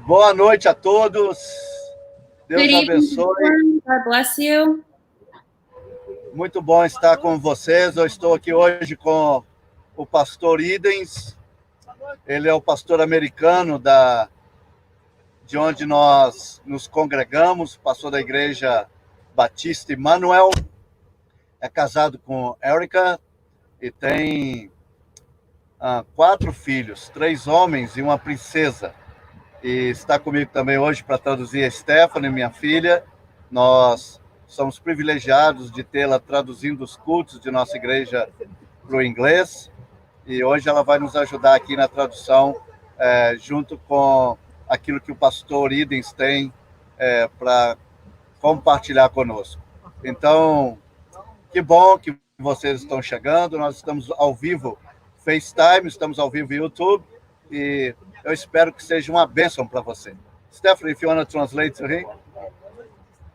Boa noite a todos. Deus Good evening, abençoe. everyone. God bless you. Muito bom estar com vocês. Eu estou aqui hoje com o pastor Edens. Ele é o pastor americano de onde nós nos congregamos, pastor da Igreja Batista Emmanuel. É casado com Erica e tem 4 filhos, 3 homens e uma princesa. E está comigo também hoje para traduzir a Stephanie, minha filha. Nós somos privilegiados de tê-la traduzindo os cultos de nossa igreja para o inglês. E hoje ela vai nos ajudar aqui na tradução, junto com aquilo que o pastor Edens tem para compartilhar conosco. Então, que bom que vocês estão chegando. Nós estamos ao vivo FaceTime, estamos ao vivo YouTube. E eu espero que seja uma bênção para você. Stephanie, if you want to translate to him.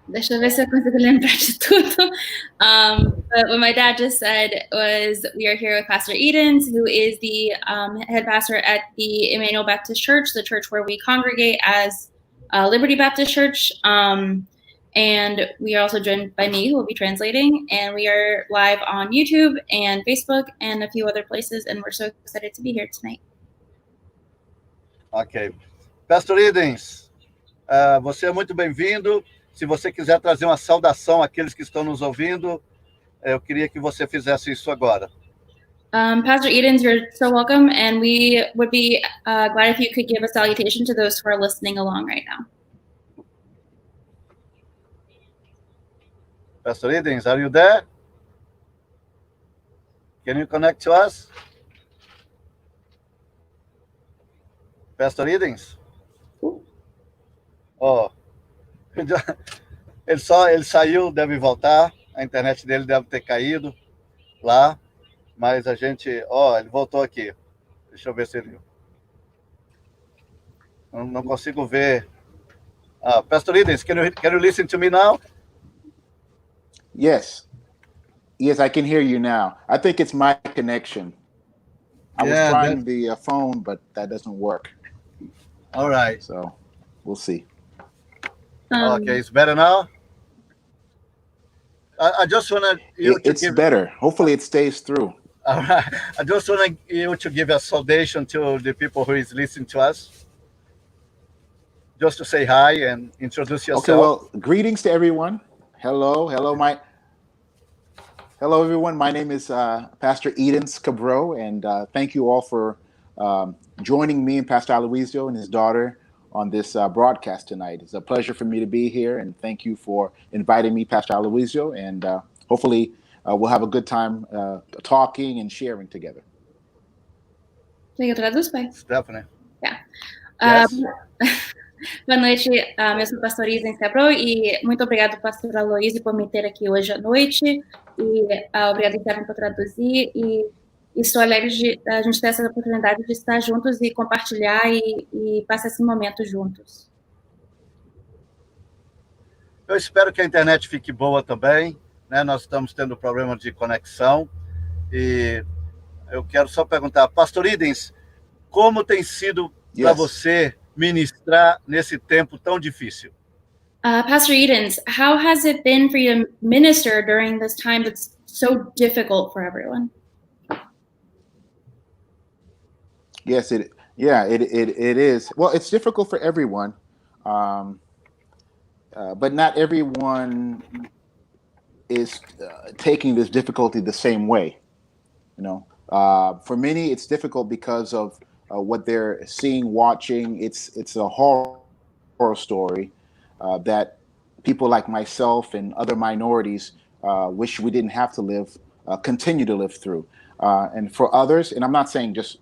Deixa eu ver se eu consigo lembrar de tudo. But what my dad just said was we are here with Pastor Edens, who is the head pastor at the Emmanuel Baptist Church, the church where we congregate as Liberty Baptist Church. And we are also joined by me, who will be translating. And we are live on YouTube and Facebook and a few other places. And we're so excited to be here tonight. Ok. Pastor Edens, você é muito bem-vindo. Se você quiser trazer uma saudação àqueles que estão nos ouvindo, eu queria que você fizesse isso agora. Pastor Edens, you're so welcome, and we would be glad if you could give a salutation to those who are listening along right now. Pastor Edens, are you there? Can you connect to us? Pastor Edens? Oh. Ele saiu, deve voltar, a internet dele deve ter caído lá, mas a gente, ele voltou aqui. Deixa eu ver se ele... Não consigo ver. Pastor Edens, can you listen to me now? Yes, I can hear you now. I think it's my connection. I was trying the phone, but that doesn't work. All right. So we'll see. Okay, it's better now? I just want you to It's better. Hopefully it stays through. All right. I just want you to give a salutation to the people who is listening to us. Just to say hi and introduce yourself. Okay, well, greetings to everyone. Hello, everyone. My name is Pastor Edens Kebreau, and thank you all for joining me and Pastor Aloisio and his daughter on this broadcast tonight. It's a pleasure for me to be here, and thank you for inviting me, Pastor Aloisio, and hopefully we'll have a good time talking and sharing together. Quer que eu traduz, pai? Stephanie. Yeah. Yes. Boa noite, eu sou o pastor Edens Kebreau e muito obrigado, pastor Aloisio, por me ter aqui hoje à noite e obrigado, Stephanie, por traduzir e estou alegre de a gente ter essa oportunidade de estar juntos e compartilhar e passar esse momento juntos. Eu espero que a internet fique boa também, né? Nós estamos tendo problema de conexão e eu quero só perguntar, pastor Edens, como tem sido para você ministrar nesse tempo tão difícil? Pastor Edens, how has it been for you to minister during this time that's so difficult for everyone? Yes, it is. Well, it's difficult for everyone, but not everyone is taking this difficulty the same way. You know, for many, it's difficult because of what they're seeing, watching. It's a horror story that people like myself and other minorities wish we didn't have to live, continue to live through. And for others, and I'm not saying just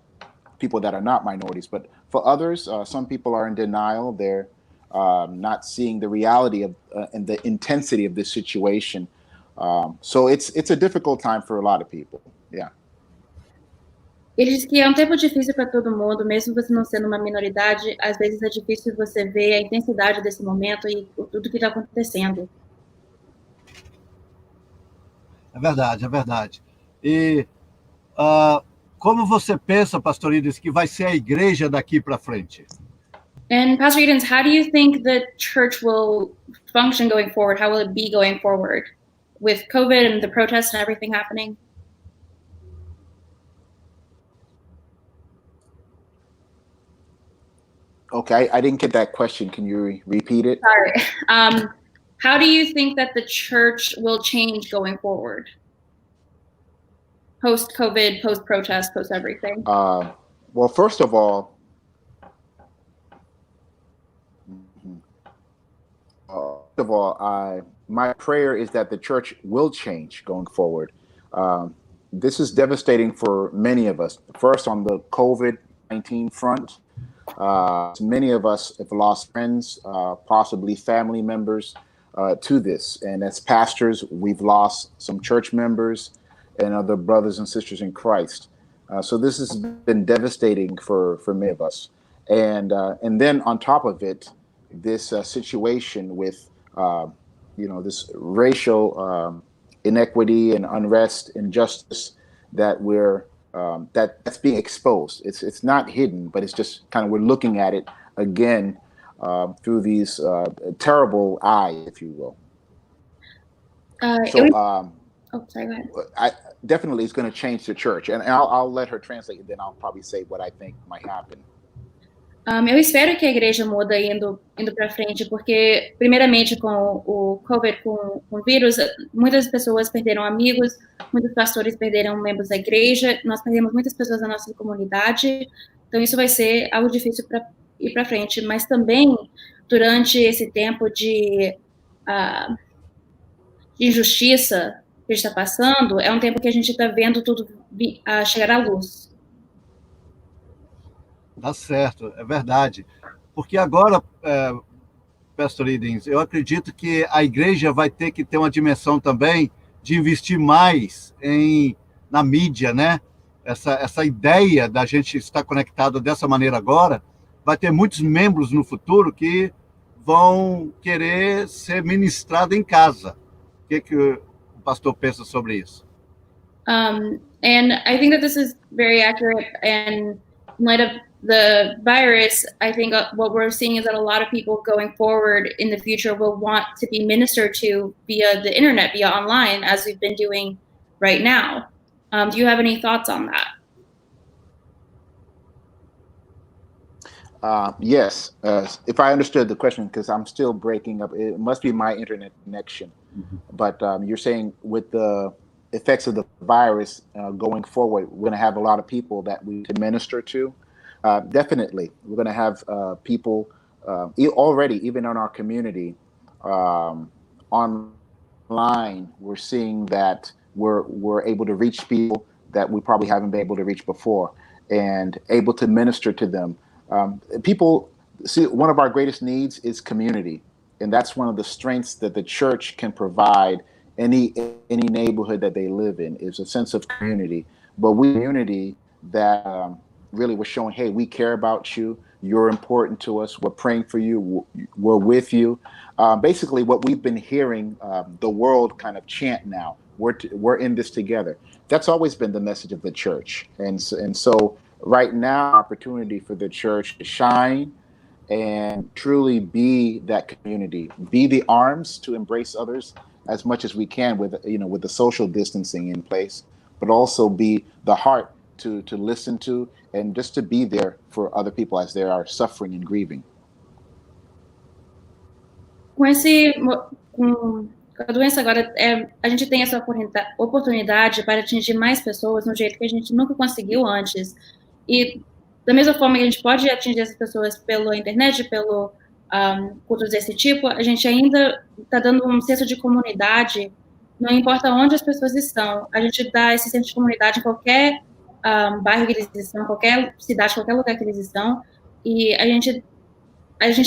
people that are not minorities, but for others, some people are in denial. They're not seeing the reality of and the intensity of this situation. So it's a difficult time for a lot of people. Yeah. Ele diz que é tempo difícil para todo mundo, mesmo você não sendo uma minoridade, às vezes é difícil você ver a intensidade desse momento e tudo que está acontecendo. É verdade. E como você pensa, Pastor Edens, que vai ser a igreja daqui para frente? And Pastor Edens, how do you think the church will function going forward? How will it be going forward with COVID and the protests and everything happening? Okay, I didn't get that question. Can you repeat it? Sorry. How do you think that the church will change going forward? Post-COVID, post-protest, post-everything. Well, first of all, my prayer is that the church will change going forward. This is devastating for many of us. First, on the COVID-19 front, many of us have lost friends, possibly family members to this. And as pastors, we've lost some church members and other brothers and sisters in Christ. So this has been devastating for many of us. And then on top of it, this situation with, this racial inequity and unrest, injustice that that's being exposed. It's not hidden, but it's just kind of, we're looking at it again through these terrible eyes, if you will. Sorry, go ahead. Definitely, it's going to change the church, and I'll let her translate, and then I'll probably say what I think might happen. Eu espero que a igreja muda indo para frente, porque, primeiramente, com o COVID, com o vírus, muitas pessoas perderam amigos, muitos pastores perderam membros da igreja, nós perdemos muitas pessoas da nossa comunidade, então isso vai ser algo difícil para ir para frente, mas também, durante esse tempo de injustiça que a gente está passando, é um tempo que a gente está vendo tudo chegar à luz. Tá certo, é verdade. Porque agora, Pastor Edens, eu acredito que a igreja vai ter que ter uma dimensão também de investir mais na mídia, né? Essa ideia da gente estar conectado dessa maneira agora, vai ter muitos membros no futuro que vão querer ser ministrado em casa. O que o pastor pensa sobre isso? And I think that this is very accurate, and in light of the virus, I think what we're seeing is that a lot of people going forward in the future will want to be ministered to via the internet, via online, as we've been doing right now. Do you have any thoughts on that? Yes, if I understood the question, because I'm still breaking up, it must be my internet connection. Mm-hmm. But you're saying with the effects of the virus going forward, we're going to have a lot of people that we can minister to. Definitely, we're going to have people already, even in our community, online. We're seeing that we're able to reach people that we probably haven't been able to reach before, and able to minister to them. People see, one of our greatest needs is community, and that's one of the strengths that the church can provide any neighborhood that they live in, is a sense of community. But community that really was showing, hey, we care about you. You're important to us. We're praying for you. We're with you. Basically, what we've been hearing the world kind of chant now. We're in this together. That's always been the message of the church. And so right now, opportunity for the church to shine and truly be that community, be the arms to embrace others as much as we can with the social distancing in place, but also be the heart to listen to and just to be there for other people as they are suffering and grieving. Com a doença agora, a gente tem essa oportunidade para atingir mais pessoas no jeito que a gente nunca conseguiu antes. E da mesma forma que a gente pode atingir essas pessoas pela internet, pelo cultos desse tipo, a gente ainda está dando um senso de comunidade, não importa onde as pessoas estão. A gente dá esse senso de comunidade em qualquer bairro que eles estão, qualquer cidade, qualquer lugar que eles estão, e a gente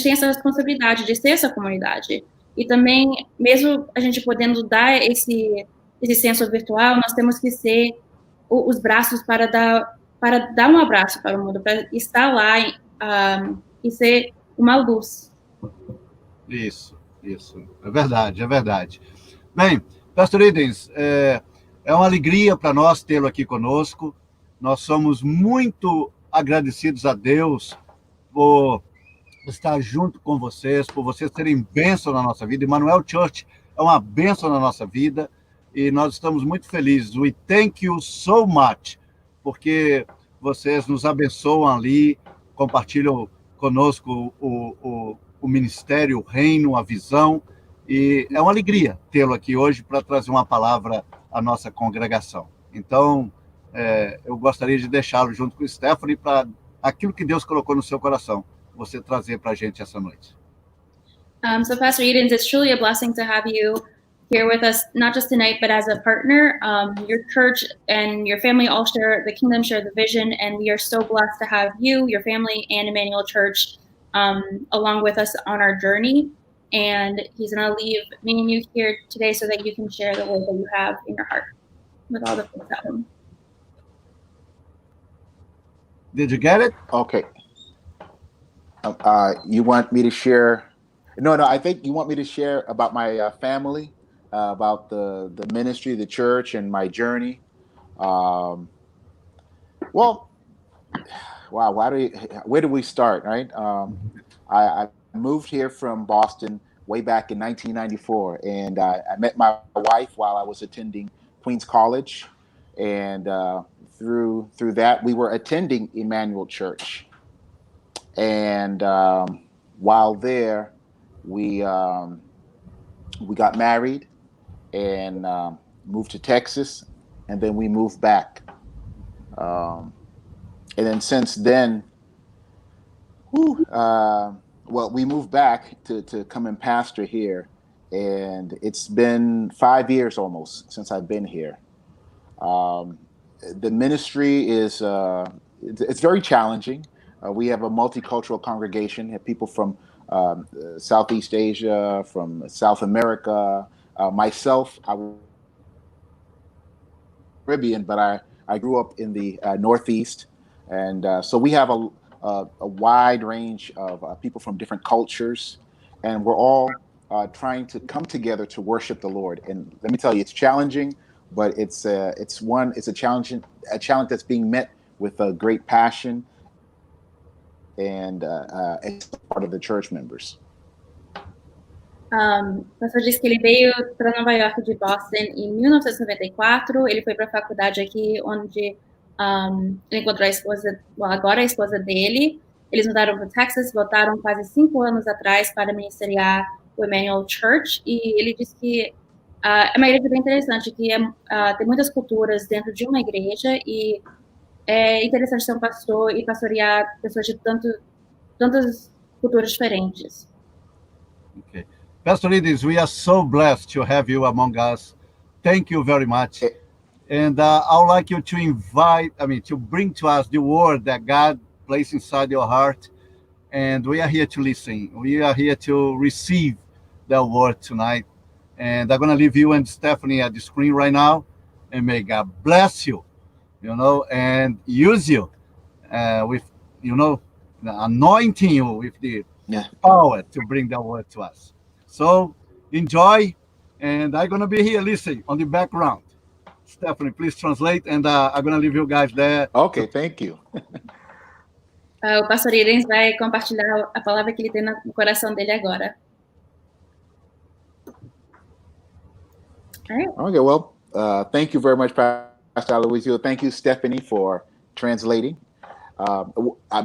tem essa responsabilidade de ser essa comunidade. E também, mesmo a gente podendo dar esse senso virtual, nós temos que ser os braços para dar um abraço para o mundo, para estar lá e ser uma luz. Isso. É verdade. Bem, Pastor Edens, é uma alegria para nós tê-lo aqui conosco. Nós somos muito agradecidos a Deus por estar junto com vocês, por vocês serem bênção na nossa vida. Emmanuel Church é uma bênção na nossa vida e nós estamos muito felizes. We thank you so much, porque vocês nos abençoam ali, compartilham conosco o ministério, o reino, a visão, e é uma alegria tê-lo aqui hoje para trazer uma palavra à nossa congregação. Então, eu gostaria de deixá-lo junto com o Stephanie para aquilo que Deus colocou no seu coração, você trazer para a gente essa noite. So Pastor Edens, it's truly a blessing to have you here with us, not just tonight, but as a partner. Your church and your family all share the kingdom, share the vision, and we are so blessed to have you, your family, and Emmanuel Church along with us on our journey. And he's going to leave me and you here today so that you can share the word that you have in your heart with all the folks at home. Did you get it? Okay. You want me to share? No, I think you want me to share about my family, about the ministry, the church, and my journey. Well, wow. Where do we start, right? I moved here from Boston way back in 1994, and I met my wife while I was attending Queens College, and through that we were attending Emmanuel Church, and while there we got married and moved to Texas, and then we moved back, and then since then, well, we moved back to come and pastor here, and it's been 5 years almost since I've been here. The ministry is it's very challenging. We have a multicultural congregation, have people from Southeast Asia, from South America. Myself, I was Caribbean, but I grew up in the Northeast, and so we have a wide range of people from different cultures, and we're all trying to come together to worship the Lord. And let me tell you, it's challenging, but it's a challenge that's being met with a great passion and it's part of the church members. O pastor disse que ele veio para Nova York de Boston em 1994. Ele foi para a faculdade aqui, onde ele encontrou a esposa, agora a esposa dele. Eles mudaram para o Texas, voltaram quase 5 anos atrás para ministeriar o Emmanuel Church. E ele disse que é uma igreja bem interessante, que tem muitas culturas dentro de uma igreja, e é interessante ser um pastor e pastorear pessoas de tantas culturas diferentes. Okay. Pastor Edens, we are so blessed to have you among us. Thank you very much. And I would like you to bring to us the word that God placed inside your heart. And we are here to listen. We are here to receive the word tonight. And I'm going to leave you and Stephanie at the screen right now. And may God bless you, and use you with, anointing you with the power to bring the word to us. So enjoy, and I'm going to be here listening on the background. Stephanie, please translate, and I'm going to leave you guys there. Okay, thank you. O pastor Edens vai compartilhar a palavra que ele tem no coração dele agora. All right. Okay, well, thank you very much, Pastor Aloysio. Thank you, Stephanie, for translating.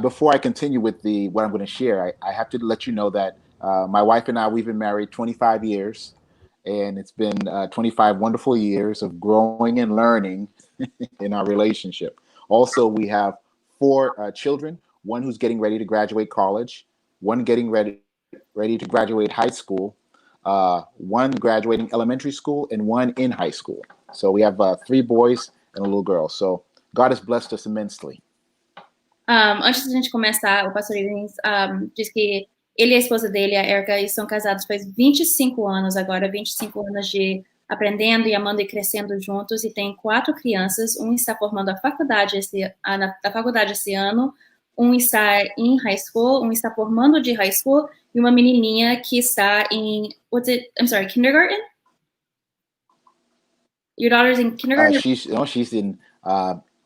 Before I continue with what I'm going to share, I have to let you know that my wife and I, we've been married 25 years, and it's been 25 wonderful years of growing and learning in our relationship. Also, we have 4 children, one who's getting ready to graduate college, one getting ready to graduate high school, one graduating elementary school, and one in high school. So we have 3 boys and a little girl. So God has blessed us immensely. Antes de a gente começar, o pastor Edens diz que ele e a esposa dele, a Erica, eles são casados faz 25 anos agora, 25 anos de aprendendo e amando e crescendo juntos, e tem 4 crianças. Um está formando a faculdade na faculdade esse ano, um está em high school, um está formando de high school, e uma menininha que está em, kindergarten? Your daughter's in kindergarten? She's in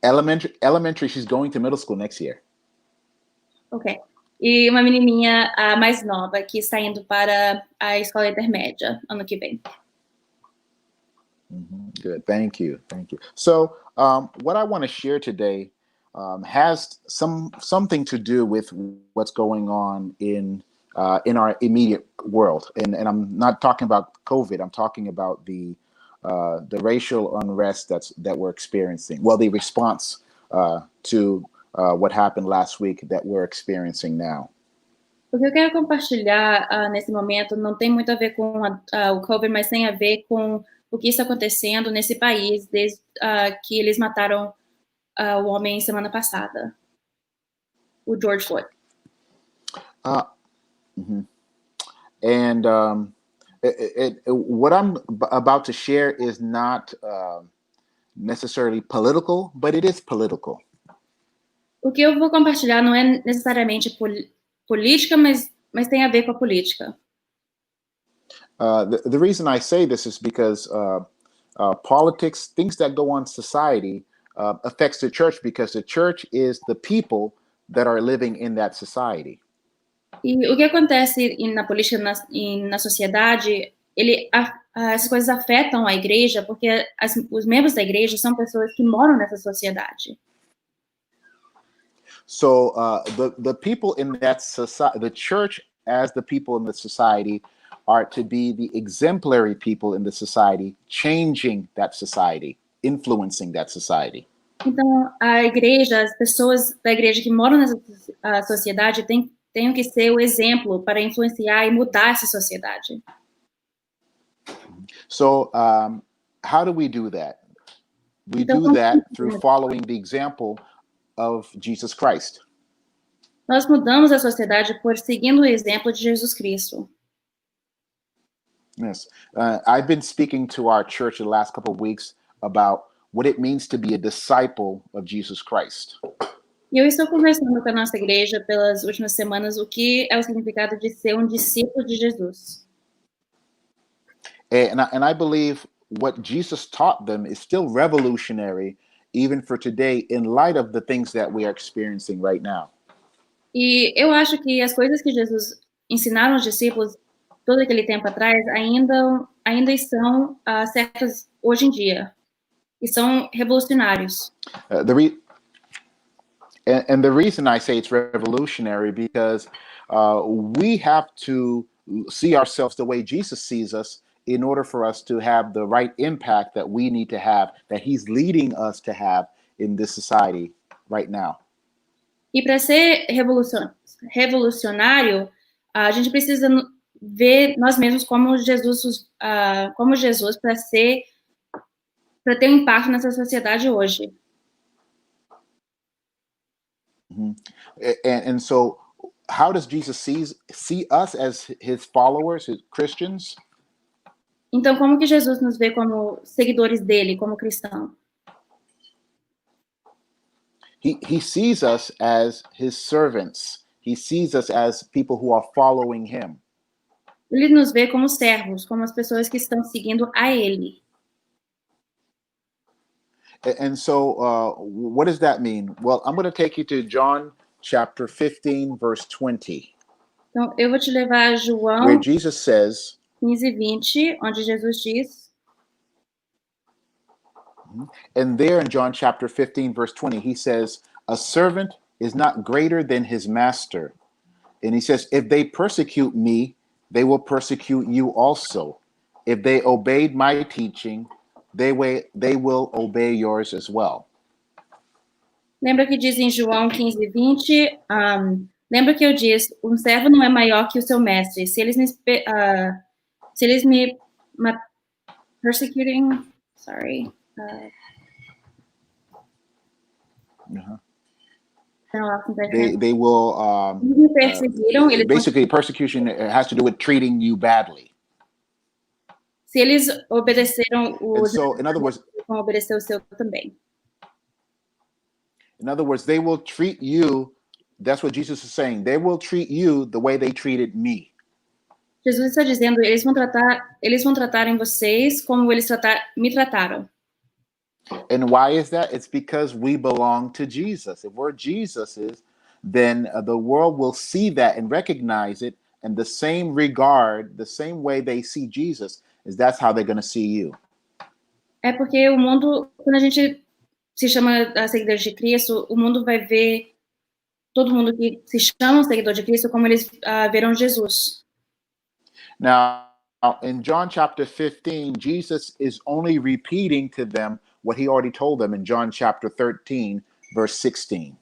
Elementary. She's going to middle school next year. Ok. E uma menininha mais nova que está indo para a escola intermédia ano que vem. Good. Thank you. So, what I want to share today has something to do with what's going on in our immediate world, and I'm not talking about COVID. I'm talking about the racial unrest that we're experiencing. Well, the response to what happened last week that we're experiencing now. O que eu quero compartilhar nesse momento não tem muito a ver com o COVID, mas tem a ver com o que está acontecendo nesse país desde que eles mataram o homem semana passada, o George Floyd. And what I'm about to share is not necessarily political, but it is political. O que eu vou compartilhar não é necessariamente política, mas tem a ver com a política. The reason I say this is because politics, things that go on in society, affects the church, because the church is the people that are living in that society. E o que acontece na política e na sociedade, essas coisas afetam a igreja, porque os membros da igreja são pessoas que moram nessa sociedade. So the people in that society, the church as the people in the society, are to be the exemplary people in the society, changing that society, influencing that society. Então, a igreja, as pessoas da igreja que moram nessa sociedade têm que ser o exemplo para influenciar e mudar essa sociedade. So, how do we do that? We do that through following the example of Jesus Christ. Nós mudamos a sociedade por seguindo o exemplo de Jesus Cristo. Yes. I've been speaking to our church the last couple of weeks about what it means to be a disciple of Jesus Christ. E eu estou conversando com a nossa igreja pelas últimas semanas o que é o significado de ser discípulo de Jesus. And I believe what Jesus taught them is still revolutionary even for today in light of the things that we are experiencing right now. E eu acho que as coisas que Jesus ensinaram aos discípulos todo aquele tempo atrás ainda estão certas hoje em dia e são revolucionários. The reason I say it's revolutionary because we have to see ourselves the way Jesus sees us in order for us to have the right impact that we need to have, that he's leading us to have in this society right now. E para ser revolucionário, a gente precisa ver nós mesmos como Jesus para ter um impacto nessa sociedade hoje. And so, how does Jesus see us as his followers, his Christians? Então, como que Jesus nos vê como seguidores dele, como cristão? He sees us as his servants. He sees us as people who are following him. Ele nos vê como servos, como as pessoas que estão seguindo a ele. And so, what does that mean? Well, I'm going to take you to John chapter 15, verse 20. Então, eu vou te levar a João where Jesus says, 15:20, onde Jesus diz. And there in John chapter 15, verse 20, he says, a servant is not greater than his master. And he says, if they persecute me, they will persecute you also. If they obeyed my teaching, they will obey yours as well. Lembra que diz em João 15:20, lembra que eu disse, um servo não é maior que o seu mestre. Se eles me persecuting, sorry. They will basically persecution has to do with treating you badly. Se eles obedeceram so, in other words, vão obedecer o seu também. In other words, they will treat you, that's what Jesus is saying, they will treat you the way they treated me. Jesus está dizendo, eles vão tratar em vocês como eles me trataram. And why is that? It's because we belong to Jesus. If we're Jesus's, then the world will see that and recognize it in the same regard, the same way they see Jesus, is that's how they're going to see you. É porque o mundo, quando a gente se chama seguidores de Cristo, o mundo vai ver todo mundo que se chama seguidor de Cristo como eles verão Jesus. Now, in John chapter 15, Jesus is only repeating to them what he already told them in John chapter 13, verse 16.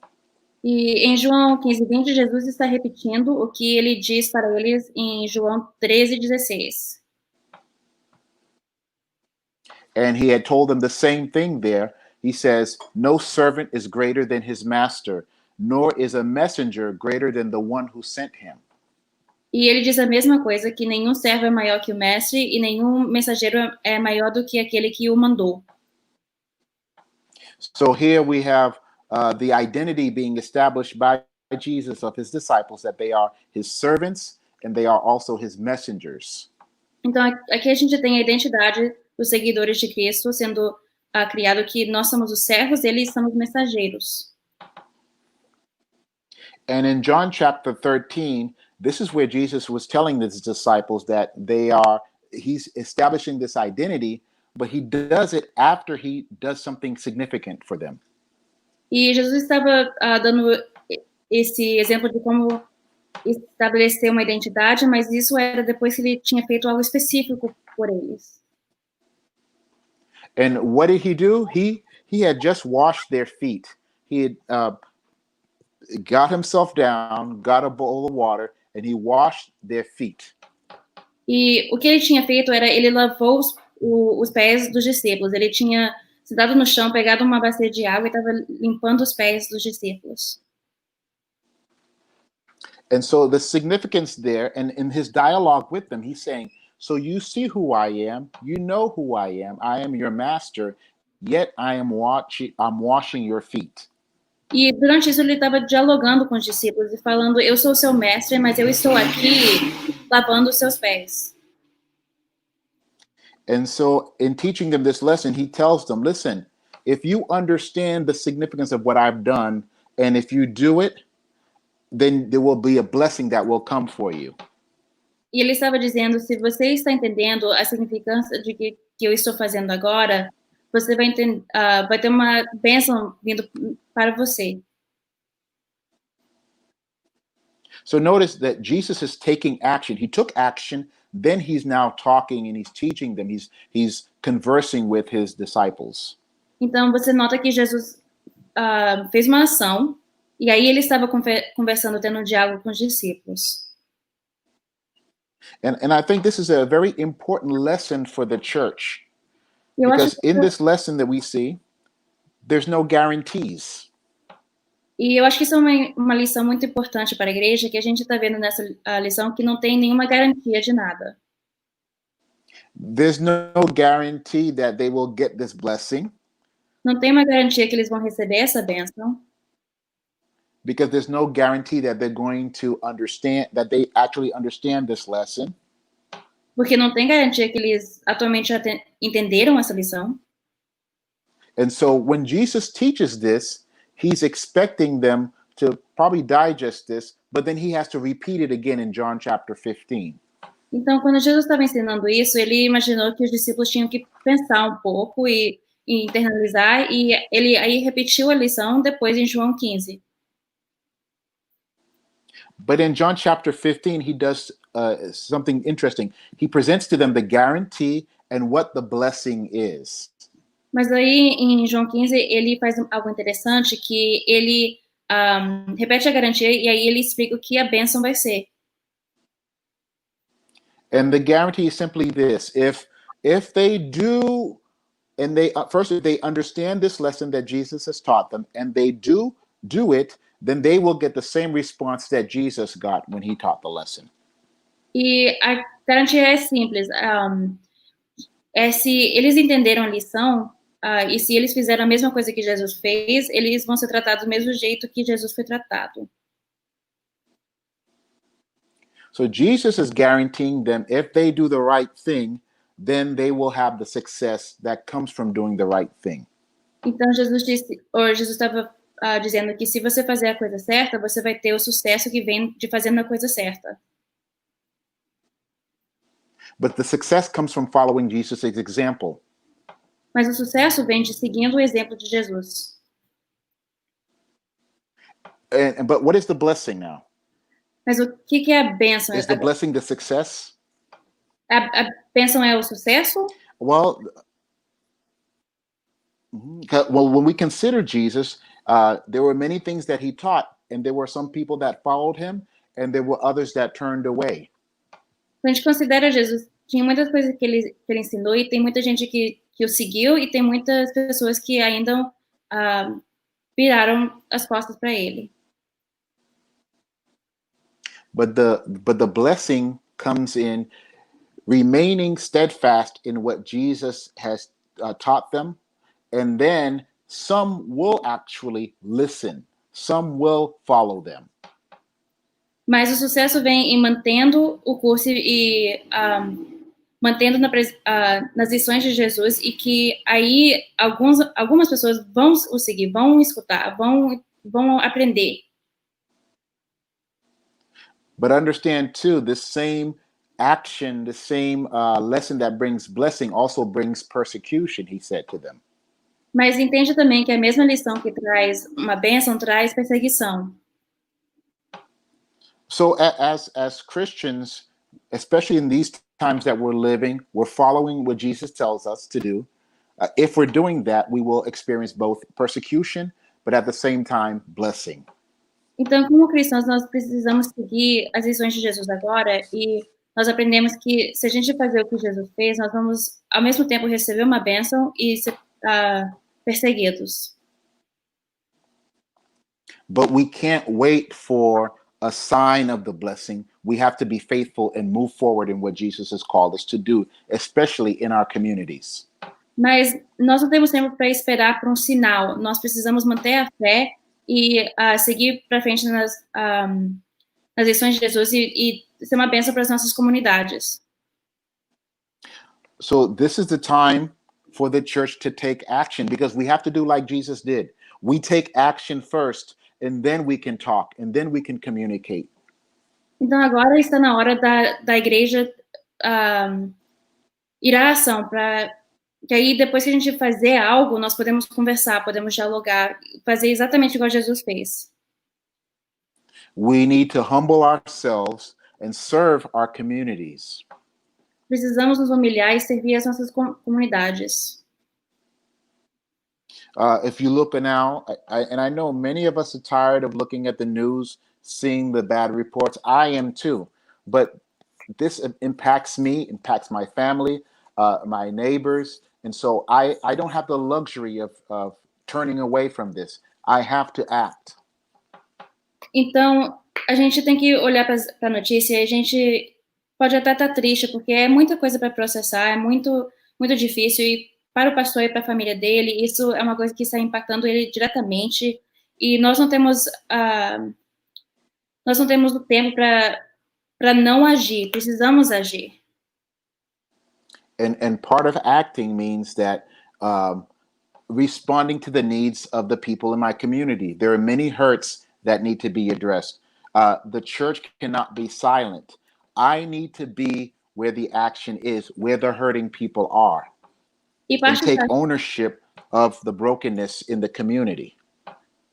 E em João 15:20, Jesus está repetindo o que ele diz para eles em João 13:16. And he had told them the same thing there. He says, "No servant is greater than his master, nor is a messenger greater than the one who sent him." E ele diz a mesma coisa, que nenhum servo é maior que o mestre e nenhum mensageiro é maior do que aquele que o mandou. So here we have the identity being established by Jesus of his disciples, that they are his servants and they are also his messengers. Então, aqui a gente tem a identidade dos seguidores de Cristo sendo criado que nós somos os servos, eles são os mensageiros. And in John chapter 13, this is where Jesus was telling his disciples that he's establishing this identity, but he does it after he does something significant for them. E Jesus estava dando esse exemplo de como estabelecer uma identidade, mas isso era depois que ele tinha feito algo específico por eles. And what did he do? He had just washed their feet. He had got himself down, got a bowl of water, and he washed their feet. E o que ele tinha feito era, ele lavou os pés dos discípulos. Ele tinha sentado no chão, pegado uma bacia de água e estava limpando os pés dos discípulos. And so the significance there, and in his dialogue with them, he's saying, "So you see who I am, you know who I am your master, yet I'm washing your feet." E durante isso ele estava dialogando com os discípulos e falando, eu sou o seu mestre, mas eu estou aqui lavando os seus pés. And so in teaching them this lesson, he tells them, listen, if you understand the significance of what I've done, and if you do it, then there will be a blessing that will come for you. E ele estava dizendo, se você está entendendo a significância de que eu estou fazendo agora, você vai ter uma bênção vindo para você. So notice that Jesus is taking action. He took action, then he's now talking and he's teaching them. He's conversing with his disciples. Então você nota que Jesus fez uma ação e aí ele estava conversando, tendo um diálogo com os discípulos. And I think this is a very important lesson for the church. Because in this lesson that we see, there's no guarantees. E eu acho que isso é uma lição muito importante para a igreja, que a gente está vendo nessa lição que não tem nenhuma garantia de nada. There's no guarantee that they will get this blessing. Não tem uma garantia que eles vão receber essa bênção. Because there's no guarantee that they're going to understand, that they actually understand this lesson. Porque não tem garantia que eles atualmente já entenderam essa lição. And so when Jesus teaches this, he's expecting them to probably digest this, but then he has to repeat it again in John chapter 15. Então, quando Jesus estava ensinando isso, ele imaginou que os discípulos tinham que pensar um pouco e internalizar, e ele aí repetiu a lição depois em João 15. But in John chapter 15, he does something interesting. He presents to them the guarantee and what the blessing is. Mas aí, em João 15, ele faz algo interessante, que ele repete a garantia e aí ele explica o que a bênção vai ser. And the guarantee is simply this: if they do, and they first if they understand this lesson that Jesus has taught them, and they do it, then they will get the same response that Jesus got when he taught the lesson. E a garantia é simples. Se eles entenderam a lição, e se eles fizeram a mesma coisa que Jesus fez, eles vão ser tratados do mesmo jeito que Jesus foi tratado. So Jesus is guaranteeing them, if they do the right thing, then they will have the success that comes from doing the right thing. Então Jesus estava dizendo que se você fazer a coisa certa, você vai ter o sucesso que vem de fazendo a coisa certa. But the success comes from following Jesus' example. Mas o sucesso vem de seguindo o exemplo de Jesus. But what is the blessing now? Mas o que é a bênção? Is the blessing the success? A bênção é o sucesso? Well, when we consider Jesus, there were many things that he taught, and there were some people that followed him, and there were others that turned away. Quando a gente considera Jesus, tinha muitas coisas que ele ensinou, e tem muita gente que o seguiu, e tem muitas pessoas que ainda viraram as costas para ele. But the blessing comes in remaining steadfast in what Jesus has taught them, and then some will actually listen. Some will follow them. Mas o sucesso vem em mantendo o curso e mantendo nas lições de Jesus, e que aí algumas pessoas vão o seguir, vão escutar, vão aprender. But understand too, this same action, the same lesson that brings blessing also brings persecution, he said to them. Mas entende também que a mesma lição que traz uma bênção traz perseguição. So as Christians, especially in these times that we're living, we're following what Jesus tells us to do. If we're doing that, we will experience both persecution, but at the same time, blessing. Então, como cristãos, nós precisamos seguir as lições de Jesus agora, e nós aprendemos que se a gente fazer o que Jesus fez, nós vamos, ao mesmo tempo, receber uma bênção e ser perseguidos. But we can't wait for a sign of the blessing. We have to be faithful and move forward in what Jesus has called us to do, especially in our communities. Mas nós não temos tempo para esperar por um sinal. Nós precisamos manter a fé e seguir para frente nas lições de Jesus e ser uma bênção para as nossas comunidades. So this is the time for the church to take action, because we have to do like Jesus did. We take action first, and then we can talk, and then we can communicate. Então agora está na hora da igreja ir à ação, para que aí depois que a gente fazer algo, nós podemos conversar, podemos dialogar, fazer exatamente igual Jesus fez. We need to humble ourselves and serve our communities. Precisamos nos humilhar e servir as nossas comunidades. If you look now, and I know many of us are tired of looking at the news, seeing the bad reports. I am too. But this impacts me, impacts my family, my neighbors. And so I don't have the luxury of turning away from this. I have to act. Então, a gente tem que olhar para a notícia, e a gente pode até estar triste, porque é muita coisa para processar, é muito, muito difícil, e para o pastor e para a família dele, isso é uma coisa que está impactando ele diretamente, e nós não temos o tempo para não agir, precisamos agir. And part of acting means that responding to the needs of the people in my community. There are many hurts that need to be addressed. The church cannot be silent. I need to be where the action is, where the hurting people are, and take ownership of the brokenness in the community.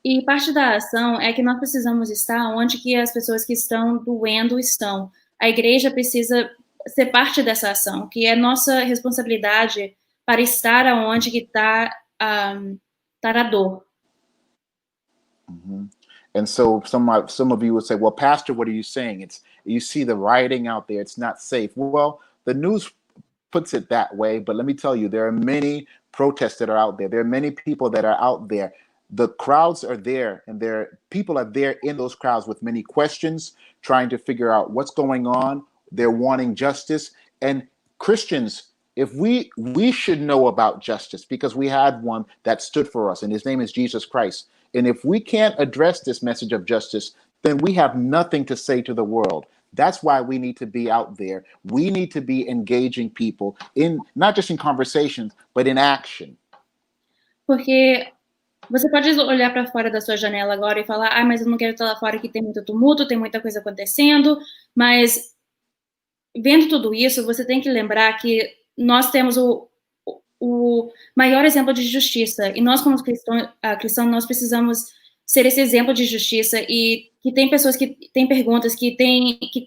E parte da ação é que nós precisamos estar onde que as pessoas que estão doendo estão. A igreja precisa ser parte dessa ação, que é nossa responsabilidade para estar aonde que está a dor. Mm-hmm. And so some of you would say, well, Pastor, what are you saying? You see the rioting out there. It's not safe. Well, the news puts it that way. But let me tell you, there are many protests that are out there. There are many people that are out there. The crowds are there, and people are there in those crowds with many questions, trying to figure out what's going on. They're wanting justice. And Christians, if we should know about justice, because we had one that stood for us, and his name is Jesus Christ. And if we can't address this message of justice, then we have nothing to say to the world. That's why we need to be out there. We need to be engaging people in not just in conversations, but in action. Porque você pode olhar para fora da sua janela agora e falar, mas eu não quero estar lá fora que tem muito tumulto, tem muita coisa acontecendo, mas vendo tudo isso, você tem que lembrar que nós temos o maior exemplo de justiça, e nós, como cristãos, nós precisamos ser esse exemplo de justiça, e que tem pessoas que têm perguntas, que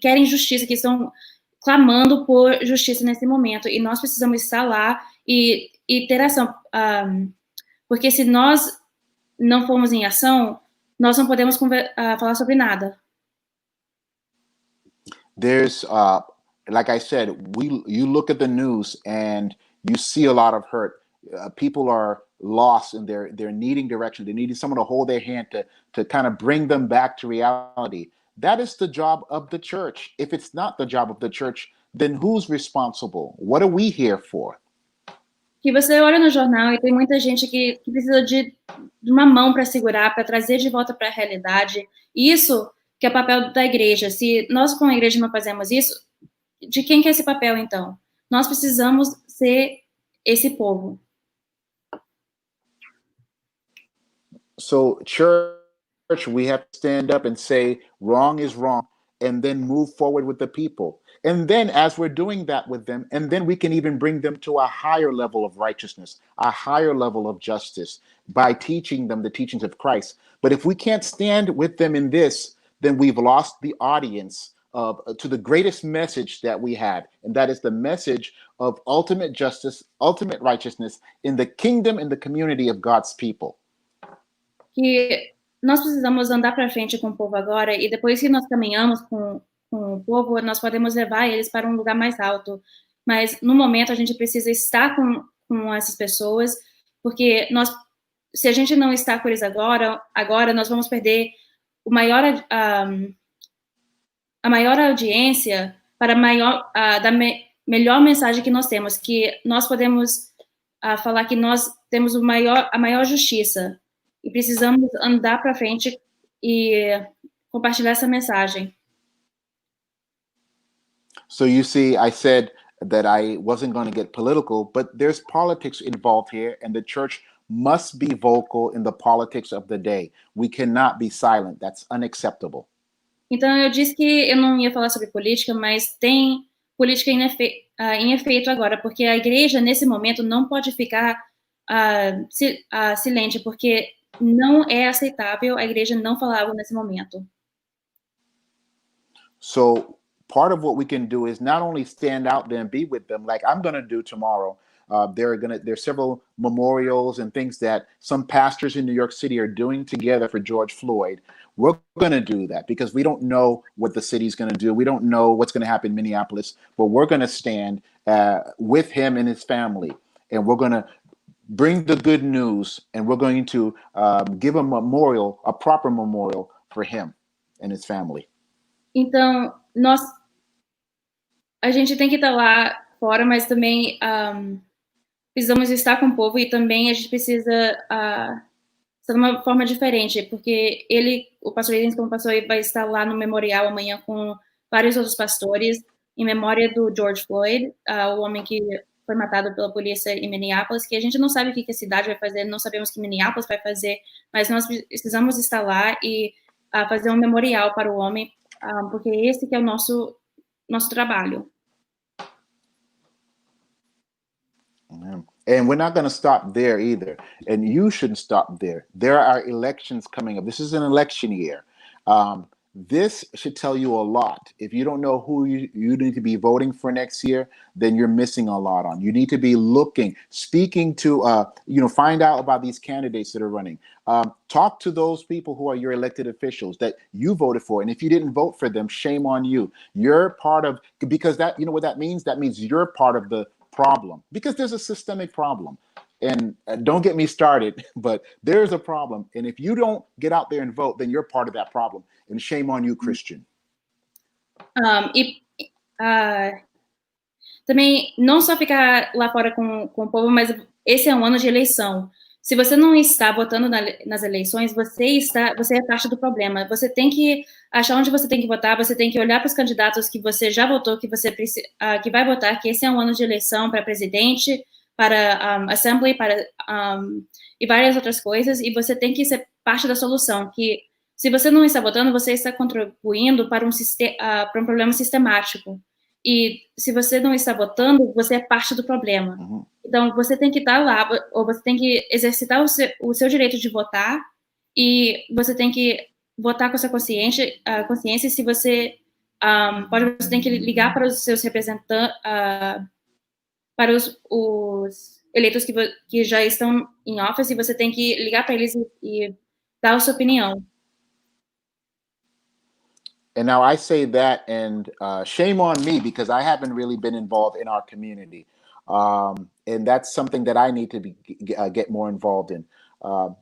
querem justiça, que estão clamando por justiça nesse momento, e nós precisamos estar lá e ter ação, porque se nós não formos em ação, nós não podemos falar sobre nada. There's, like I said, you look at the news and you see a lot of hurt. People are lost and they're needing direction. They need someone to hold their hand to kind of bring them back to reality. That is the job of the church. If it's not the job of the church, then who's responsible? What are we here for? Que você olha no jornal e tem muita gente que precisa de uma mão para segurar, para trazer de volta para a realidade. Isso que é o papel da igreja. Se nós, como igreja, não fazemos isso, de quem que é esse papel, então? Nós precisamos ser esse povo. So, church, we have to stand up and say, wrong is wrong, and then move forward with the people. And then as we're doing that with them, and then we can even bring them to a higher level of righteousness, a higher level of justice by teaching them the teachings of Christ. But if we can't stand with them in this, then we've lost the audience to the greatest message that we had. And that is the message of ultimate justice, ultimate righteousness in the kingdom and the community of God's people. Que nós precisamos andar para frente com o povo agora, e depois que nós caminhamos com o povo, nós podemos levar eles para um lugar mais alto. Mas, no momento, a gente precisa estar com essas pessoas, porque se a gente não está com eles agora nós vamos perder a maior audiência para da melhor mensagem que nós temos, que nós podemos falar que nós temos a maior justiça, e precisamos andar para frente e compartilhar essa mensagem. So you see, I said that I wasn't going to get political, but there's politics involved here, and the church must be vocal in the politics of the day. We cannot be silent. That's unacceptable. Então, eu disse que eu não ia falar sobre política, mas tem política em efeito agora, porque a igreja, nesse momento, não pode ficar silente, porque não é aceitável a igreja não falar algo nesse momento. So part of what we can do is not only stand out there and be with them, like I'm going to do tomorrow. There's several memorials and things that some pastors in New York City are doing together for George Floyd. We're going to do that because we don't know what the city's going to do. We don't know what's going to happen in Minneapolis, but we're going to stand with him and his family, and we're going to bring the good news, and we're going to give a proper memorial for him and his family. Então, a gente tem que estar lá fora, mas também precisamos estar com o povo, e também a gente precisa estar de uma forma diferente, porque o pastor Edens, como pastor, vai estar lá no memorial amanhã com vários outros pastores, em memória do George Floyd, o homem que foi matado pela polícia em Minneapolis, que a gente não sabe o que a cidade vai fazer, não sabemos o que Minneapolis vai fazer, mas nós precisamos estar lá e fazer um memorial para o homem, porque esse que é o nosso trabalho. And we're not going to stop there either. And you shouldn't stop there. There are elections coming up. This is an election year. This should tell you a lot. If you don't know who you need to be voting for next year, then you're missing a lot on. You need to be speaking to, find out about these candidates that are running. Talk to those people who are your elected officials that you voted for. And if you didn't vote for them, shame on you. You're part of, because that, you know what that means? That means you're part of the problem, because there's a systemic problem. And don't get me started, but there's a problem. And if you don't get out there and vote, then you're part of that problem. And shame on you, Christian. Também, não só ficar lá fora com o povo, mas esse é um ano de eleição. Se você não está votando nas eleições, você é parte do problema. Você tem que achar onde você tem que votar, você tem que olhar para os candidatos que você já votou, que vai votar, que esse é um ano de eleição para presidente, para assembly, e várias outras coisas, e você tem que ser parte da solução, que se você não está votando, você está contribuindo para um problema sistemático. E se você não está votando, você é parte do problema. Então, você tem que estar lá, ou você tem que exercitar o seu direito de votar, e você tem que votar com a sua consciência, e se você você tem que ligar para os seus representantes, para os eleitos que já estão em office, e você tem que ligar para eles e dar a sua opinião. And now I say that, and shame on me because I haven't really been involved in our community, and that's something that I need to get more involved in.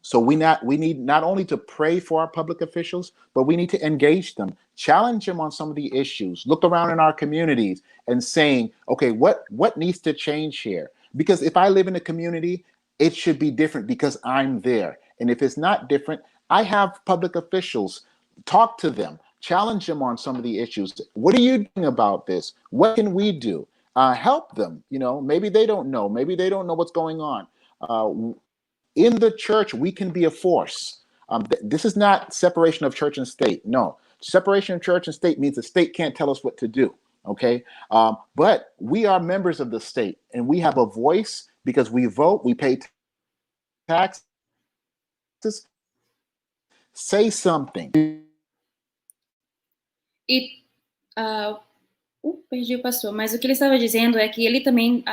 So we need not only to pray for our public officials, but we need to engage them, challenge them on some of the issues, look around in our communities and saying, okay, what needs to change here? Because if I live in a community, it should be different because I'm there. And if it's not different, I have public officials, talk to them, challenge them on some of the issues. What are you doing about this? What can we do? Help them. Maybe they don't know. Maybe they don't know what's going on. In the church, we can be a force. This is not separation of church and state. No, separation of church and state means the state can't tell us what to do. Okay, but we are members of the state, and we have a voice because we vote, we pay taxes. Say something. E perdi o pastor, mas o que ele estava dizendo é que ele também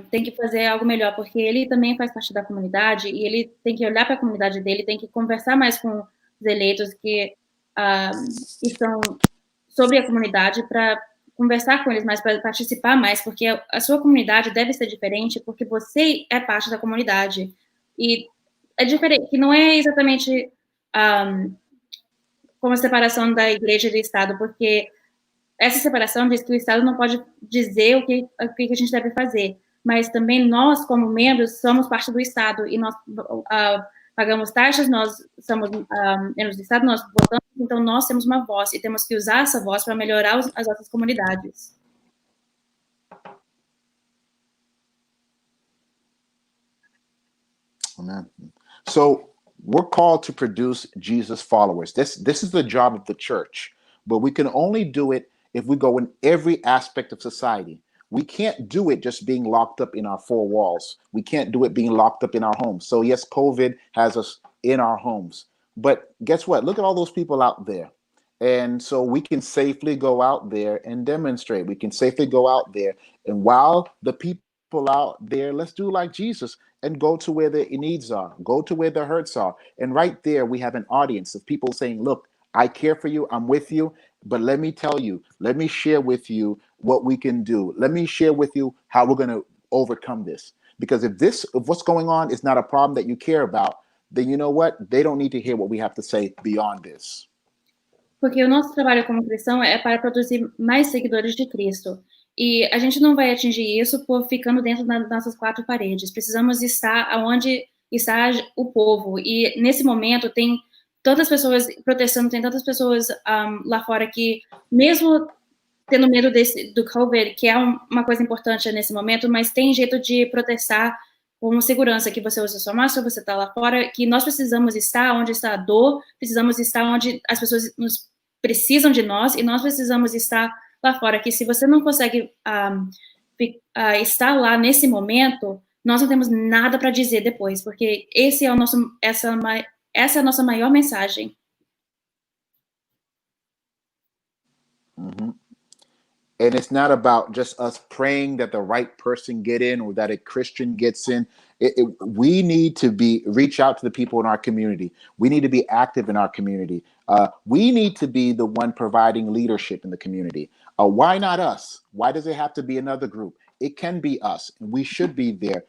tem que fazer algo melhor, porque ele também faz parte da comunidade e ele tem que olhar para a comunidade dele, tem que conversar mais com os eleitos que estão sobre a comunidade, para conversar com eles mais, para participar mais, porque a sua comunidade deve ser diferente, porque você é parte da comunidade. E é diferente, que não é exatamente como a separação da igreja e do Estado, porque essa separação diz que o Estado não pode dizer o que a gente deve fazer, mas também nós, como membros, somos parte do Estado, e nós pagamos taxas, nós somos membros do Estado, nós votamos, então nós temos uma voz, e temos que usar essa voz para melhorar as nossas comunidades. Amen. So we're called to produce Jesus followers. This is the job of the church, but we can only do it if we go in every aspect of society. We can't do it just being locked up in our four walls. We can't do it being locked up in our homes. So yes, COVID has us in our homes, but guess what? Look at all those people out there. And so we can safely go out there and demonstrate. We can safely go out there. And while the people out there, let's do like Jesus and go to where the needs are, go to where the hurts are. And right there, we have an audience of people saying, look, I care for you, I'm with you, but let me tell you, let me share with you what we can do. Let me share with you how we're going to overcome this. Because if what's going on is not a problem that you care about, then you know what? They don't need to hear what we have to say beyond this. Porque o nosso trabalho como cristão é para produzir mais seguidores de Cristo. E a gente não vai atingir isso por ficando dentro das nossas quatro paredes. Precisamos estar onde está o povo. E nesse momento tem tantas pessoas protestando, tem tantas pessoas lá fora que, mesmo tendo medo do COVID, que é uma coisa importante nesse momento, mas tem jeito de protestar com segurança, que você usa sua máscara, você está lá fora, que nós precisamos estar onde está a dor, precisamos estar onde as pessoas precisam de nós, e nós precisamos estar lá fora, que se você não consegue estar lá nesse momento, nós não temos nada para dizer depois, porque essa é a nossa maior mensagem. Mm-hmm. And it's not about just us praying that the right person get in or that a Christian gets in. We need to reach out to the people in our community. We need to be active in our community. We need to be the one providing leadership in the community. Why not us? Why does it have to be another group? It can be us, and we should be there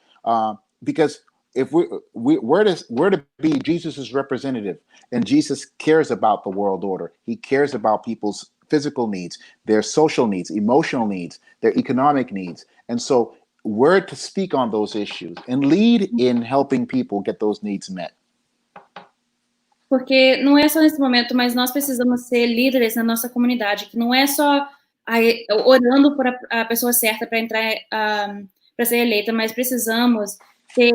because if we're to be Jesus's representative, and Jesus cares about the world order. He cares about people's physical needs, their social needs, emotional needs, their economic needs. And so we're to speak on those issues and lead in helping people get those needs met. Porque não é só nesse momento, mas nós precisamos ser líderes na nossa comunidade, que não é só orando por a pessoa certa para entrar para ser eleita, mas precisamos ter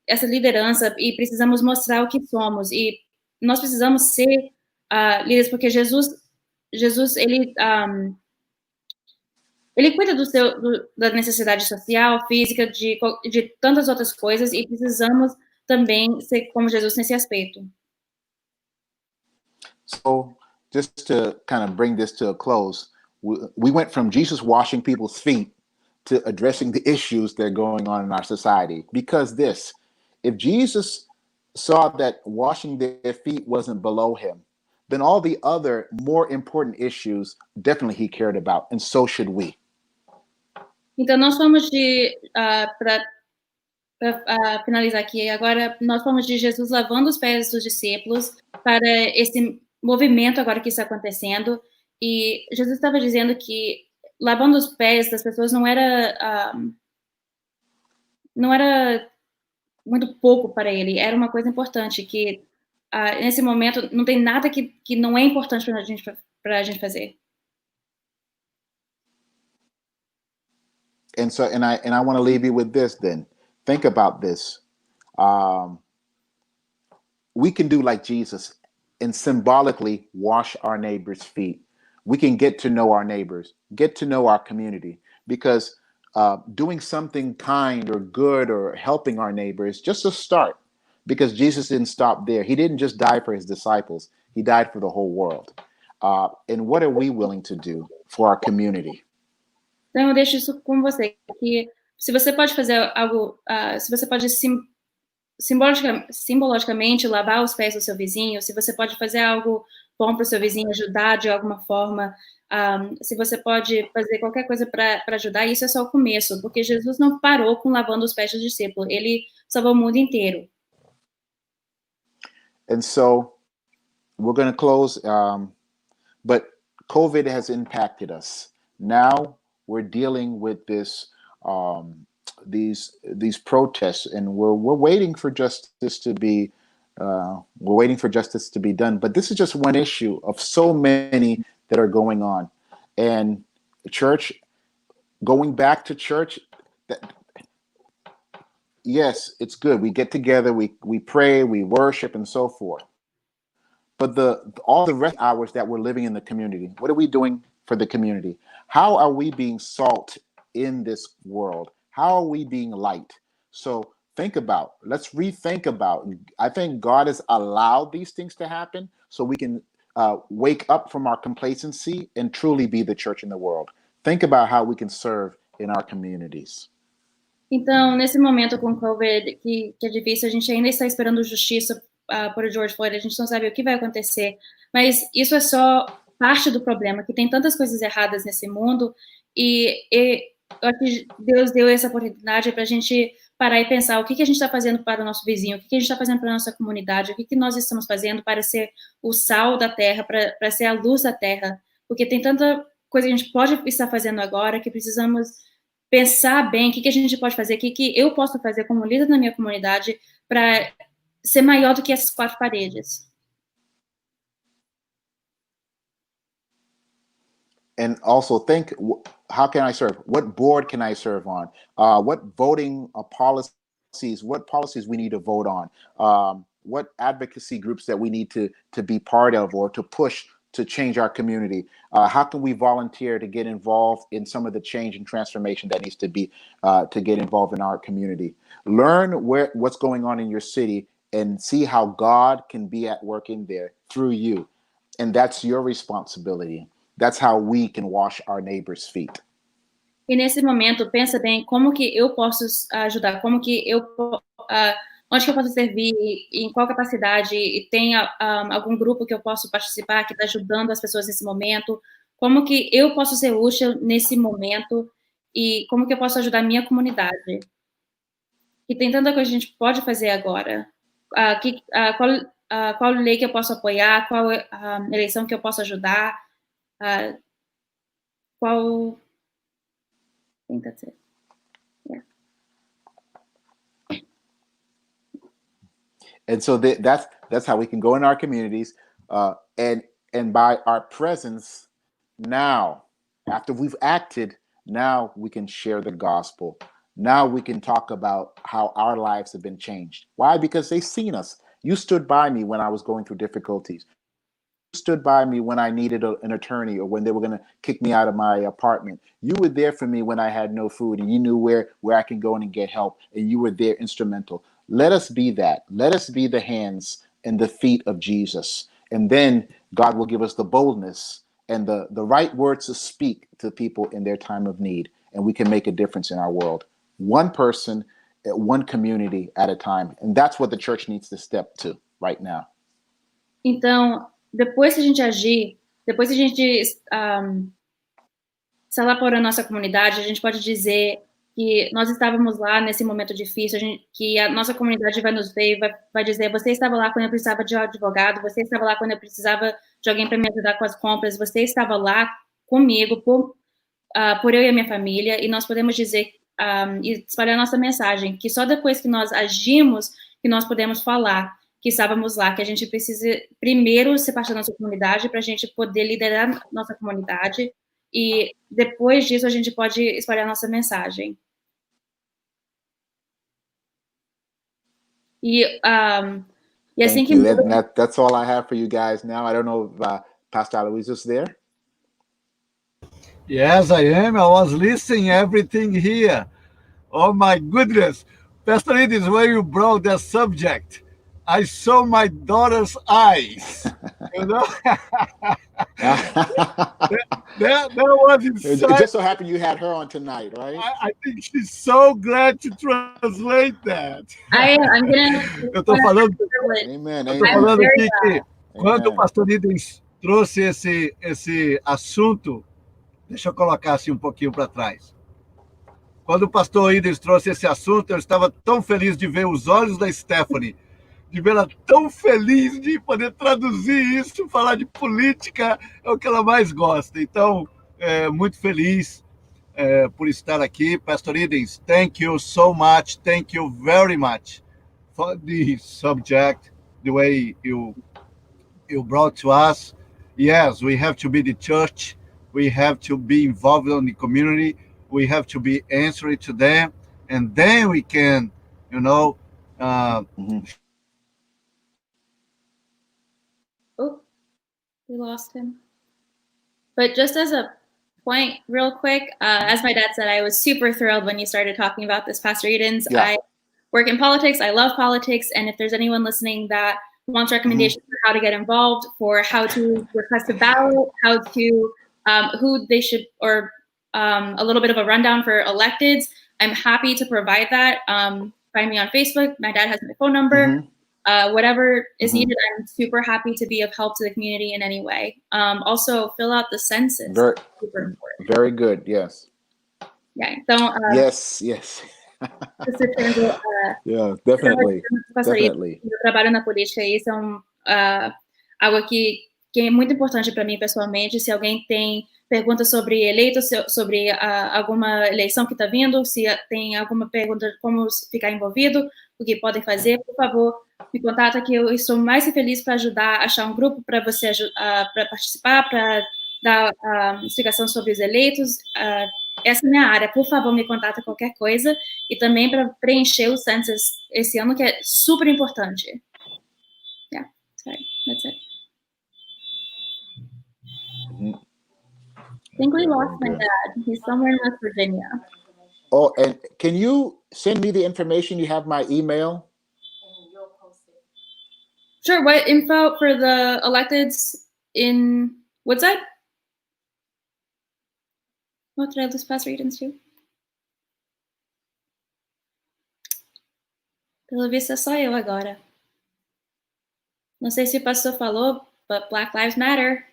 essa liderança e precisamos mostrar o que somos. E nós precisamos ser líderes, porque Jesus ele cuida da necessidade social, física, de tantas outras coisas, e precisamos também ser como Jesus nesse aspecto. So, just to kind of bring this to a close, we went from Jesus washing people's feet to addressing the issues that are going on in our society. Because if Jesus saw that washing their feet wasn't below him, then all the other more important issues definitely he cared about, and so should we. Então, nós fomos para finalizar aqui, agora nós fomos de Jesus lavando os pés dos discípulos para esse movimento agora que está acontecendo, e Jesus estava dizendo que lavando os pés das pessoas não era muito pouco para ele, era uma coisa importante, que nesse momento não tem nada que não é importante para a gente fazer. And I want to leave you with this then. Think about this. We can do like Jesus and symbolically wash our neighbors' feet. We can get to know our neighbors, get to know our community, because doing something kind or good or helping our neighbors is just a start, because Jesus didn't stop there. He didn't just die for his disciples. He died for the whole world. And what are we willing to do for our community? Então, eu deixo isso com você, que se você pode fazer algo, se você pode simbologicamente lavar os pés do seu vizinho, se você pode fazer algo bom para o seu vizinho, ajudar de alguma forma, se você pode fazer qualquer coisa para ajudar, isso é só o começo, porque Jesus não parou com lavando os pés dos discípulos, ele salvou o mundo inteiro. And so we're going to close, but COVID has impacted us. Now we're dealing with these protests, and we're waiting for justice to be done. But this is just one issue of so many that are going on. And church, going back to church, yes, it's good. We get together, we pray, we worship, and so forth. But all the rest hours that we're living in the community, what are we doing for the community? How are we being salt in this world? How are we being light? So let's rethink about, I think God has allowed these things to happen so we can wake up from our complacency and truly be the church in the world. Think about how we can serve in our communities. Então, nesse momento com o COVID, que é difícil, a gente ainda está esperando justiça por George Floyd, a gente não sabe o que vai acontecer, mas isso é só parte do problema, que tem tantas coisas erradas nesse mundo, e eu acho que Deus deu essa oportunidade para a gente parar e pensar o que a gente está fazendo para o nosso vizinho, o que a gente está fazendo para a nossa comunidade, o que nós estamos fazendo para ser o sal da terra, para ser a luz da terra, porque tem tanta coisa que a gente pode estar fazendo agora que precisamos pensar bem o que a gente pode fazer, o que eu posso fazer como líder da minha comunidade para ser maior do que essas 4 paredes. And also think, how can I serve? What board can I serve on? What voting policies, what policies we need to vote on? What advocacy groups that we need to be part of or to push to change our community? How can we volunteer to get involved in some of the change and transformation that needs to be to get involved in our community? Learn what's going on in your city and see how God can be at work in there through you. And that's your responsibility. That's how we can wash our neighbors' feet. E nesse momento, pensa bem como que eu posso ajudar, onde que eu posso servir, em qual capacidade, e tem algum grupo que eu posso participar que está ajudando as pessoas nesse momento, como que eu posso ser útil nesse momento e como que eu posso ajudar a minha comunidade. E tem tanta coisa que a gente pode fazer agora. Qual lei que eu posso apoiar, qual eleição que eu posso ajudar, qual... I think that's it. Yeah. And so that's how we can go in our communities, and by our presence now, after we've acted, Now we can share the gospel. Now we can talk about how our lives have been changed. Why? Because they've seen us. You stood by me when I was going through difficulties. You stood by me when I needed an attorney or when they were going to kick me out of my apartment. You were there for me when I had no food, and you knew where I can go in and get help, and you were there instrumental. Let us be that. Let us be the hands and the feet of Jesus. And then God will give us the boldness and the right words to speak to people in their time of need. And we can make a difference in our world. One person, one community at a time. And that's what the church needs to step to right now. Então, depois que a gente agir, depois que a gente se elaborar a nossa comunidade, a gente pode dizer que nós estávamos lá nesse momento difícil, que a nossa comunidade vai nos ver e vai dizer, você estava lá quando eu precisava de um advogado, você estava lá quando eu precisava de alguém para me ajudar com as compras, você estava lá comigo, por eu e a minha família, e nós podemos dizer e espalhar a nossa mensagem, que só depois que nós agimos, que nós podemos falar que estávamos lá, que a gente precisa primeiro ser parte da nossa comunidade para a gente poder liderar nossa comunidade, e depois disso a gente pode espalhar nossa mensagem. E assim que... That's all I have for you guys now. I don't know if Pastor Aloysius is there. Yes, I am. I was listening everything here. Oh my goodness. Pastor Edens, when you brought that subject, I saw my daughter's eyes. You know? that was inside. It just so happened you had her on tonight, right? I think she's so glad to translate that. I'm gonna... Eu estou falando, Amen. eu tô falando aqui que quando o pastor Edens trouxe esse assunto, deixa eu colocar assim um pouquinho para trás. Quando o pastor Edens trouxe esse assunto, eu estava tão feliz de ver os olhos da Stephanie, de vê-la tão feliz de poder traduzir isso, falar de política, é o que ela mais gosta. Então, muito feliz por estar aqui. Pastor Edens, thank you so much, thank you very much for the subject, the way you brought to us. Yes, we have to be the church, we have to be involved in the community, we have to be answering to them, and then we can, Oh, we lost him. But just as a point, real quick, as my dad said, I was super thrilled when you started talking about this, Pastor Edens. Yeah. I work in politics. I love politics. And if there's anyone listening that wants recommendations for how to get involved, for how to request a ballot, how to, who they should, or a little bit of a rundown for electeds, I'm happy to provide that. Find me on Facebook. My dad has my phone number. Whatever is needed, I'm super happy to be of help to the community in any way. Also, fill out the census. Super important. Very good, yes. Yeah, então... yes. Yeah, definitely. Eu trabalho na política e isso é algo que é muito importante para mim pessoalmente. Se alguém tem perguntas sobre eleitos, sobre alguma eleição que está vindo, se tem alguma pergunta de como ficar envolvido, o que podem fazer, por favor, me contata que eu estou mais que feliz para ajudar a achar um grupo para você para participar, para dar explicação sobre os eleitos. Essa é a minha área. Por favor, me contata qualquer coisa e também para preencher o census esse ano, que é super importante. Yeah, sorry, that's it. I think we lost my dad. He's somewhere in West Virginia. Oh, and can you send me the information? You have my email? Sure. What info for the electeds in Woodside? What did I lose Pastor Edens to? Pelo visto é só eu agora. Não sei se o pastor falou, but Black Lives Matter.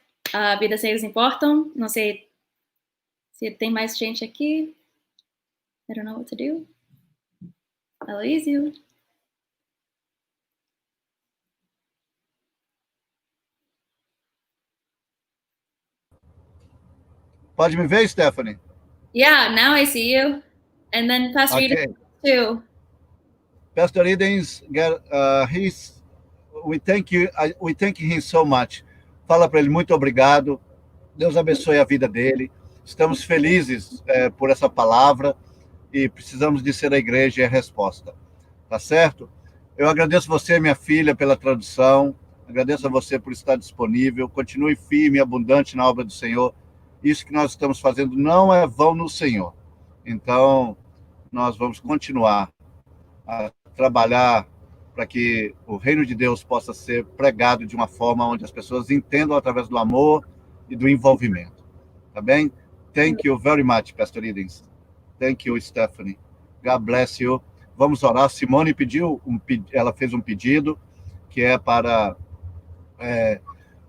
Vidas negras importam. Não sei se tem mais gente aqui. I don't know what to do. Aloysio. Pode me ver, Stephanie? Yeah, now I see you. And then Pastor Edens too. Pastor Edens, we thank you. We thank him so much. Fala para ele muito obrigado. Deus abençoe a vida dele. Estamos felizes por essa palavra e precisamos de ser a igreja e a resposta. Tá certo? Eu agradeço você, minha filha, pela tradução. Agradeço a você por estar disponível. Continue firme e abundante na obra do Senhor. Isso que nós estamos fazendo não é vão no Senhor. Então, nós vamos continuar a trabalhar para que o reino de Deus possa ser pregado de uma forma onde as pessoas entendam através do amor e do envolvimento. Tá bem? Thank you very much, Pastor Edens. Thank you, Stephanie. God bless you. Vamos orar. Simone ela fez um pedido que é para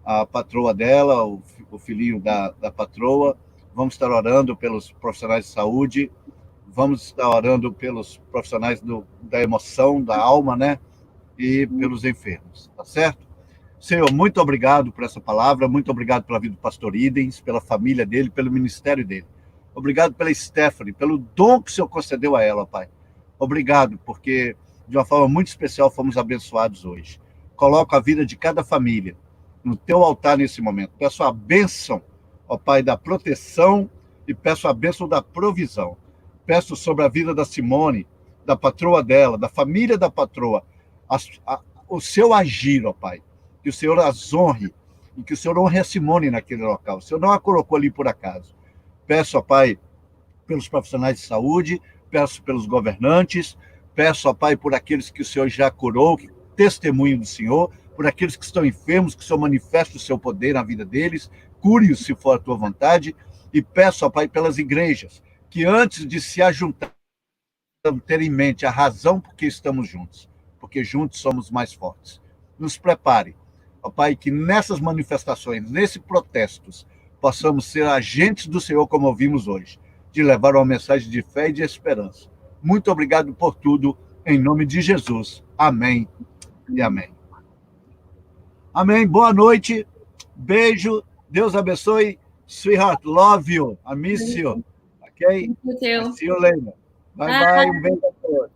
a patroa dela, o filhinho da patroa. Vamos estar orando pelos profissionais de saúde. Vamos estar orando pelos profissionais da emoção, da alma, né? E pelos enfermos, tá certo? Senhor, muito obrigado por essa palavra, muito obrigado pela vida do pastor Edens, pela família dele, pelo ministério dele. Obrigado pela Stephanie, pelo dom que o Senhor concedeu a ela, Pai. Obrigado, porque de uma forma muito especial fomos abençoados hoje. Coloco a vida de cada família no teu altar nesse momento. Peço a bênção, ó Pai, da proteção e peço a bênção da provisão. Peço sobre a vida da Simone, da patroa dela, da família da patroa, o seu agir, ó Pai. Que o Senhor as honre e que o Senhor honre a Simone naquele local. O Senhor não a colocou ali por acaso. Peço, ó Pai, pelos profissionais de saúde, peço pelos governantes, peço, ó Pai, por aqueles que o Senhor já curou, que testemunham do Senhor, por aqueles que estão enfermos, que o Senhor manifeste o seu poder na vida deles, cure-os se for a tua vontade, e peço, ó Pai, pelas igrejas, que antes de se ajuntar, ter em mente a razão por que estamos juntos, porque juntos somos mais fortes. Nos prepare, ó Pai, que nessas manifestações, nesses protestos, possamos ser agentes do Senhor, como ouvimos hoje, de levar uma mensagem de fé e de esperança. Muito obrigado por tudo, em nome de Jesus. Amém e amém. Amém. Boa noite. Beijo. Deus abençoe. Sweetheart, love you. I miss you. Okay? You too. See you later. Bye, bye. Um beijo a todos.